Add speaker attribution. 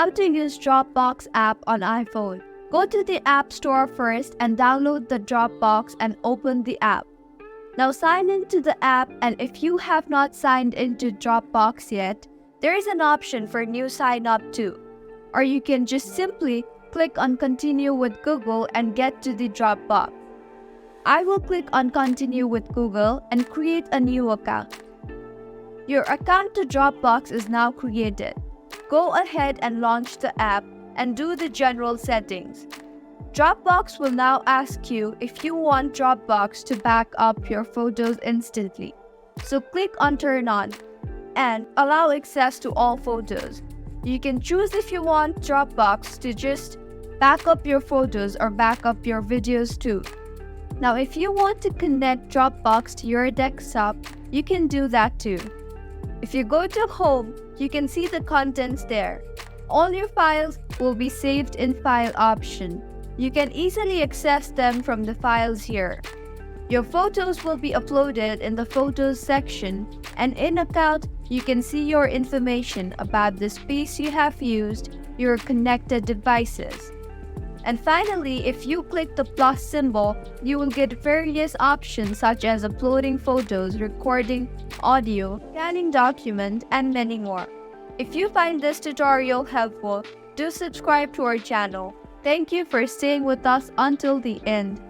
Speaker 1: How to use Dropbox app on iPhone. Go to the App Store first and download the Dropbox and open the app. Now sign into the app, and if you have not signed into Dropbox yet, there is an option for new sign up too. Or you can just simply click on Continue with Google and get to the Dropbox. I will click on Continue with Google and create a new account. Your account to Dropbox is now created. Go ahead and launch the app and do the general settings. Dropbox will now ask you if you want Dropbox to back up your photos instantly. So click on Turn On and allow access to all photos. You can choose if you want Dropbox to just back up your photos or back up your videos too. Now, if you want to connect Dropbox to your desktop, you can do that too. If you go to Home, you can see the contents there. All your files will be saved in File option. You can easily access them from the files here. Your photos will be uploaded in the Photos section, and in Account, you can see your information about the space you have used, your connected devices. And finally, if you click the plus symbol, you will get various options such as uploading photos, recording audio, scanning document, and many more. If you find this tutorial helpful, do subscribe to our channel. Thank you for staying with us until the end.